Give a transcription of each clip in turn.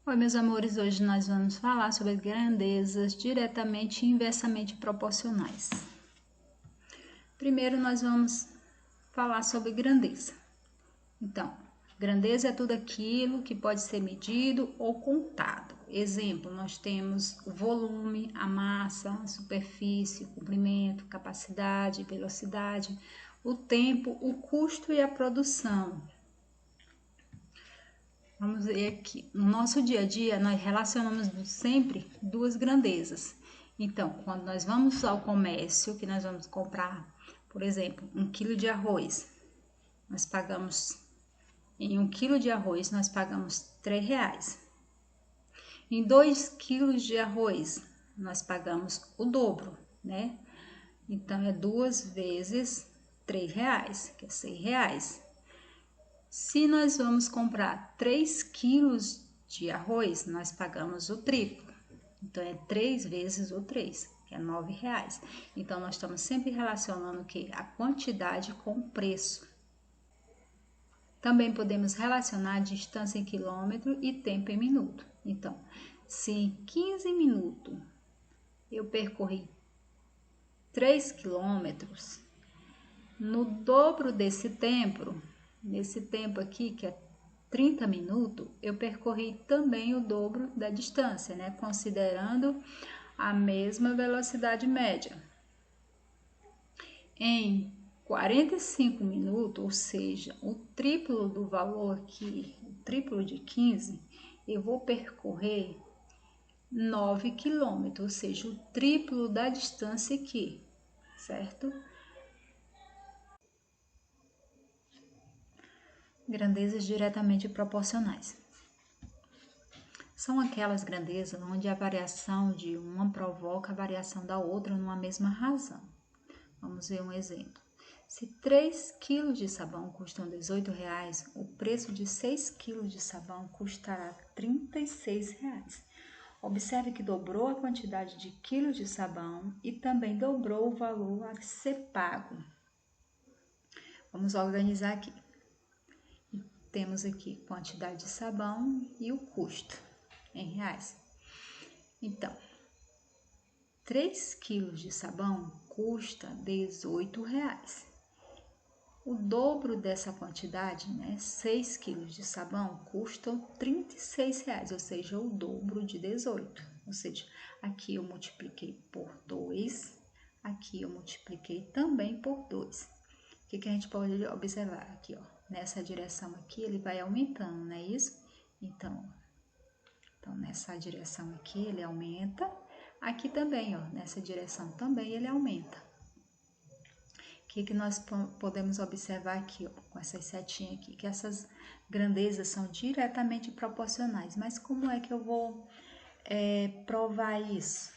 Oi, meus amores, hoje nós vamos falar sobre grandezas diretamente e inversamente proporcionais. Primeiro nós vamos falar sobre grandeza. Então, grandeza é tudo aquilo que pode ser medido ou contado. Exemplo, nós temos o volume, a massa, a superfície, o comprimento, capacidade, velocidade, o tempo, o custo e a produção. Vamos ver aqui. No nosso dia a dia, nós relacionamos sempre duas grandezas. Então, quando nós vamos ao comércio, que nós vamos comprar, por exemplo, 1 quilo de arroz, nós pagamos, em 1 quilo de arroz, nós pagamos R$3. Em 2 quilos de arroz, nós pagamos o dobro, né? Então, é 2 vezes R$3, que é R$6. Se nós vamos comprar 3 quilos de arroz, nós pagamos o triplo. Então, é 3 vezes o 3, que é R$9. Então, nós estamos sempre relacionando o quê? A quantidade com o preço. Também podemos relacionar a distância em quilômetro e tempo em minuto. Então, se em 15 minutos eu percorri 3 quilômetros, no dobro desse tempo, nesse tempo aqui, que é 30 minutos, eu percorri também o dobro da distância, né? Considerando a mesma velocidade média. Em 45 minutos, ou seja, o triplo do valor aqui, o triplo de 15, eu vou percorrer 9 quilômetros, ou seja, o triplo da distância aqui, certo? Grandezas diretamente proporcionais. São aquelas grandezas onde a variação de uma provoca a variação da outra numa mesma razão. Vamos ver um exemplo. Se 3 kg de sabão custam R$18, o preço de 6 kg de sabão custará R$36. Observe que dobrou a quantidade de quilos de sabão e também dobrou o valor a ser pago. Vamos organizar aqui. Temos aqui quantidade de sabão e o custo em reais. Então, 3 quilos de sabão custa R$18. O dobro dessa quantidade, né, 6 quilos de sabão, custam R$36, ou seja, o dobro de 18. Ou seja, aqui eu multipliquei por 2, aqui eu multipliquei também por 2. O que a gente pode observar aqui, ó? Nessa direção aqui, ele vai aumentando, não é isso? Então, nessa direção aqui, ele aumenta. Aqui também, ó, nessa direção também ele aumenta. O que nós podemos observar aqui, ó, com essas setinhas aqui? Que essas grandezas são diretamente proporcionais. Mas como é que eu vou provar isso?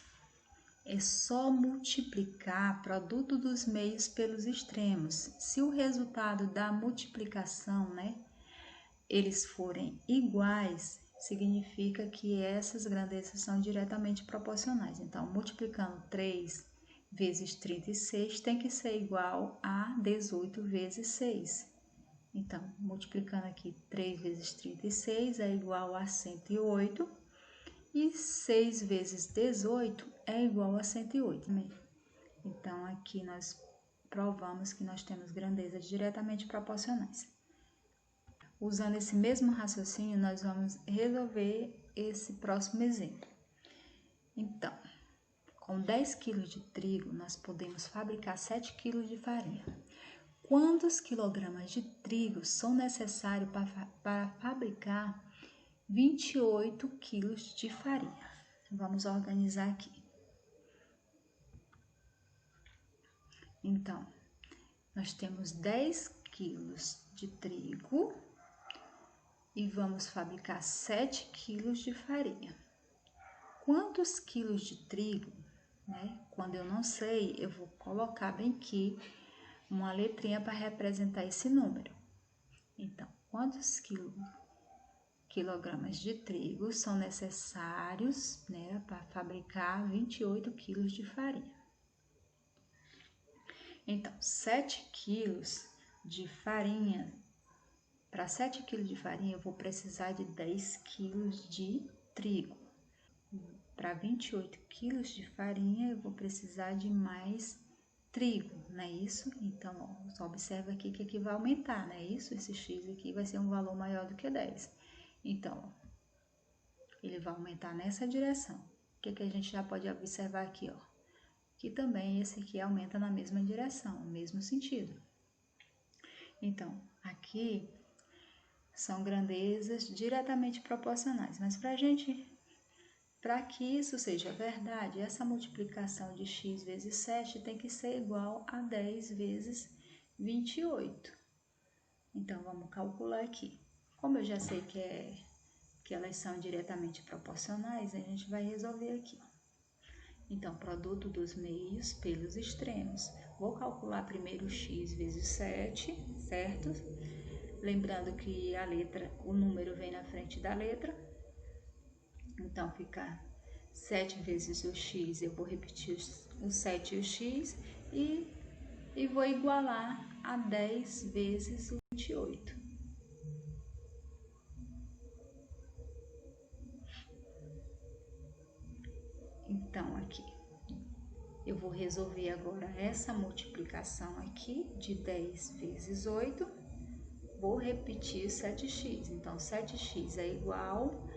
É só multiplicar produto dos meios pelos extremos. Se o resultado da multiplicação, né, eles forem iguais, significa que essas grandezas são diretamente proporcionais. Então, multiplicando 3 vezes 36 tem que ser igual a 18 vezes 6. Então, multiplicando aqui 3 vezes 36 é igual a 108. E 6 vezes 18 é igual a 108, né? Então, aqui nós provamos que nós temos grandezas diretamente proporcionais. Usando esse mesmo raciocínio, nós vamos resolver esse próximo exemplo. Então, com 10 kg de trigo, nós podemos fabricar 7 kg de farinha. Quantos quilogramas de trigo são necessários para fabricar 28 quilos de farinha? Vamos organizar aqui. Então, nós temos 10 quilos de trigo e vamos fabricar 7 quilos de farinha. Quantos quilos de trigo, né? Quando eu não sei, eu vou colocar bem aqui uma letrinha para representar esse número. Então, quantos quilogramas de trigo são necessários, né, para fabricar 28 quilos de farinha? Então, 7 quilos de farinha, para 7 quilos de farinha eu vou precisar de 10 quilos de trigo. Para 28 quilos de farinha, eu vou precisar de mais trigo, não é isso? Então, ó, só observa aqui que aqui vai aumentar, não é isso? Esse x aqui vai ser um valor maior do que 10. Então, ó, ele vai aumentar nessa direção. O que a gente já pode observar aqui, ó? Que também esse aqui aumenta na mesma direção, no mesmo sentido. Então, aqui são grandezas diretamente proporcionais, mas para que isso seja verdade, essa multiplicação de x vezes 7 tem que ser igual a 10 vezes 28. Então, vamos calcular aqui. Como eu já sei que elas são diretamente proporcionais, a gente vai resolver aqui. Então, produto dos meios pelos extremos. Vou calcular primeiro x vezes 7, certo? Lembrando que o número vem na frente da letra. Então, fica 7 vezes o x, eu vou repetir o 7 e o x, e vou igualar a 10 vezes o 28. Então, aqui, eu vou resolver agora essa multiplicação aqui de 10 vezes 8, vou repetir 7x. Então, 7x é igual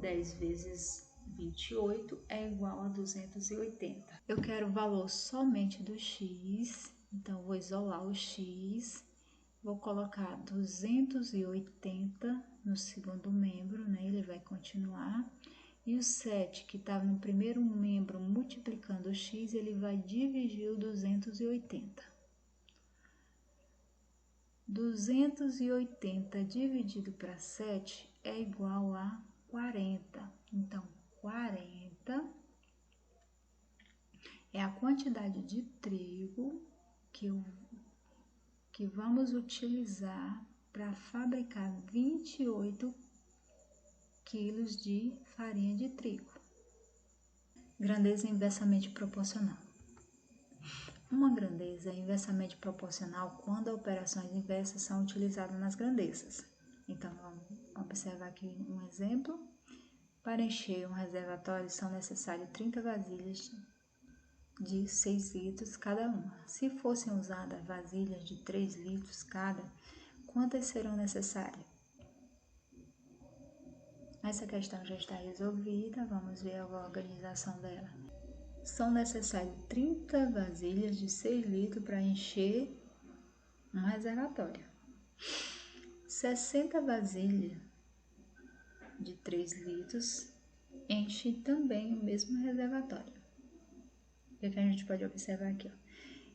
10 vezes 28 é igual a 280. Eu quero o valor somente do x, então vou isolar o x, vou colocar 280 no segundo membro, né? Ele vai continuar. E o 7, que estava no primeiro membro multiplicando o x, ele vai dividir o 280. 280 dividido para 7 é igual a 40. Então, 40 é a quantidade de trigo que vamos utilizar para fabricar 28 quilos de farinha de trigo. Grandeza inversamente proporcional. Uma grandeza é inversamente proporcional quando operações inversas são utilizadas nas grandezas. Então, vamos observar aqui um exemplo. Para encher um reservatório são necessárias 30 vasilhas de 6 litros cada uma. Se fossem usadas vasilhas de 3 litros cada, quantas serão necessárias? Essa questão já está resolvida, vamos ver a organização dela. São necessárias 30 vasilhas de 6 litros para encher um reservatório. 60 vasilhas de 3 litros enchem também o mesmo reservatório. O que a gente pode observar aqui, ó?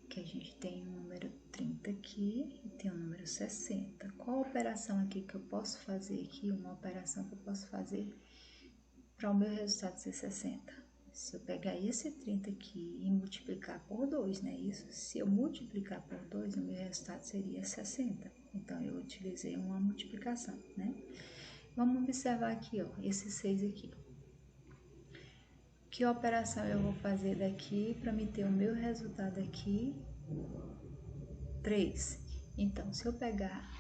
Que a gente tem o número 30 aqui e tem o número 60. Qual operação aqui que eu posso fazer aqui? Uma operação que eu posso fazer para o meu resultado ser 60. Se eu pegar esse 30 aqui e multiplicar por 2, né? Isso, se eu multiplicar por 2, o meu resultado seria 60. Então, eu utilizei uma multiplicação, né? Vamos observar aqui, ó, esse 6 aqui. Que operação eu vou fazer daqui para me ter o meu resultado aqui? 3. Então, se eu pegar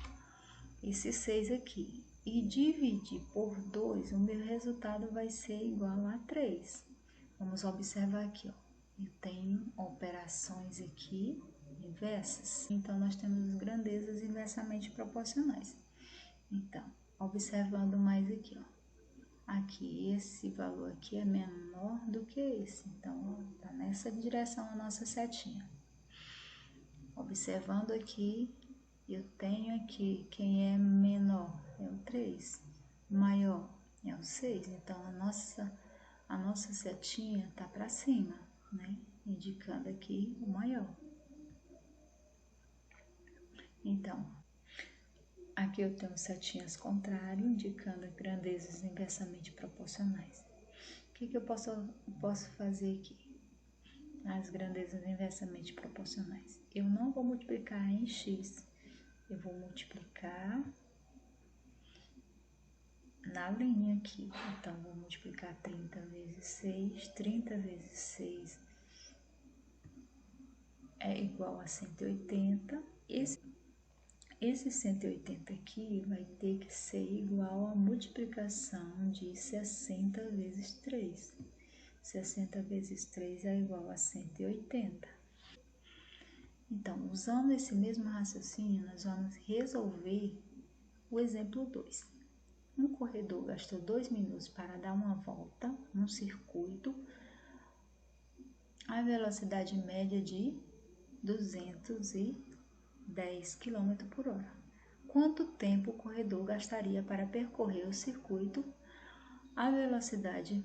esse 6 aqui e dividir por 2, o meu resultado vai ser igual a 3. Vamos observar aqui, ó. Eu tenho operações aqui inversas. Então, nós temos grandezas inversamente proporcionais. Então, observando mais aqui, ó. Aqui, esse valor aqui é menor do que esse. Então, tá nessa direção a nossa setinha. Observando aqui, eu tenho aqui quem é menor é o 3, maior é o 6. Então, a nossa setinha tá para cima, né? Indicando aqui o maior. Então, aqui eu tenho setinhas contrárias, indicando grandezas inversamente proporcionais. O que eu posso fazer aqui? As grandezas inversamente proporcionais. Eu não vou multiplicar em x, eu vou multiplicar na linha aqui. Então, vou multiplicar 30 vezes 6, 30 vezes 6 é igual a 180. esse 180 aqui vai ter que ser igual à multiplicação de 60 vezes 3. 60 vezes 3 é igual a 180. Então, usando esse mesmo raciocínio, nós vamos resolver o exemplo 2. Um corredor gastou 2 minutos para dar uma volta num circuito a velocidade média de 210 km por hora. Quanto tempo o corredor gastaria para percorrer o circuito a velocidade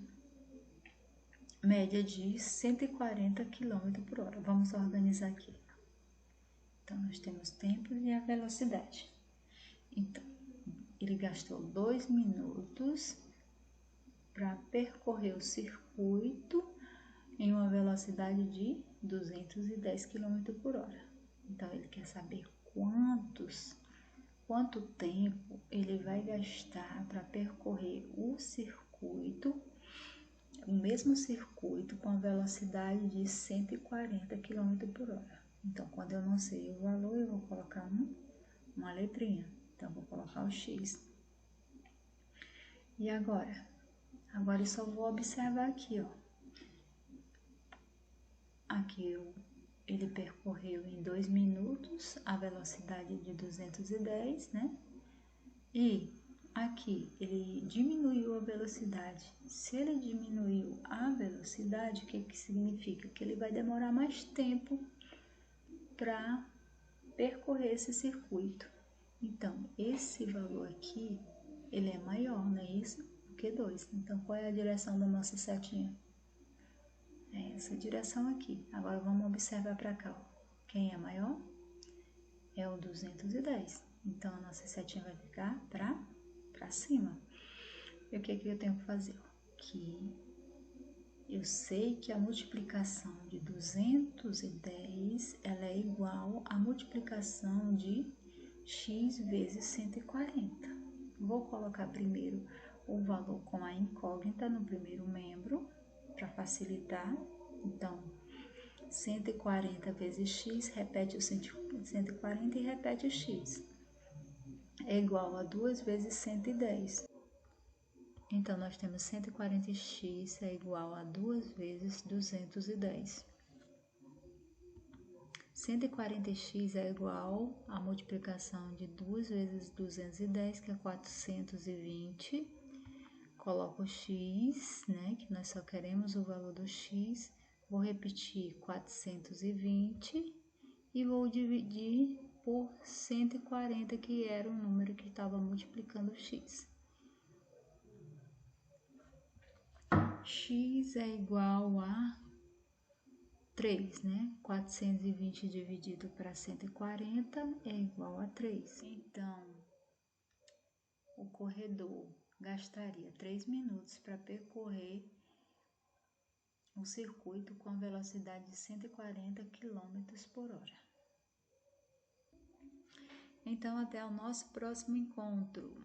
média de 140 km por hora? Vamos organizar aqui. Então, nós temos tempo e a velocidade. Então, ele gastou 2 minutos para percorrer o circuito em uma velocidade de 210 km por hora. Então, ele quer saber quanto tempo ele vai gastar para percorrer o circuito, o mesmo circuito com a velocidade de 140 km por hora. Então, quando eu não sei o valor, eu vou colocar uma letrinha. Então, vou colocar o X. E agora? Agora eu só vou observar aqui, ó. Aqui ele percorreu em 2 minutos a velocidade de 210, né? E aqui ele diminuiu a velocidade. Se ele diminuiu a velocidade, o que significa? Que ele vai demorar mais tempo para percorrer esse circuito. Então, esse valor aqui, ele é maior, não é isso? Do que 2. Então, qual é a direção da nossa setinha? É essa direção aqui. Agora, vamos observar para cá. Ó. Quem é maior? É o 210. Então, a nossa setinha vai ficar para cima. E o que eu tenho que fazer? Que eu sei que a multiplicação de 210 ela é igual à multiplicação de x vezes 140. Vou colocar primeiro o valor com a incógnita no primeiro membro, para facilitar. Então, 140 vezes x, repete o 140 e repete o x. É igual a 2 vezes 110. Então, nós temos 140x é igual a 2 vezes 210. 140x é igual à multiplicação de 2 vezes 210, que é 420. Coloco o x, né, que nós só queremos o valor do x. Vou repetir 420 e vou dividir por 140, que era o número que estava multiplicando o x. X é igual a 3, né? 420 dividido para 140 é igual a 3. Então, o corredor gastaria 3 minutos para percorrer um circuito com a velocidade de 140 km por hora. Então, até o nosso próximo encontro.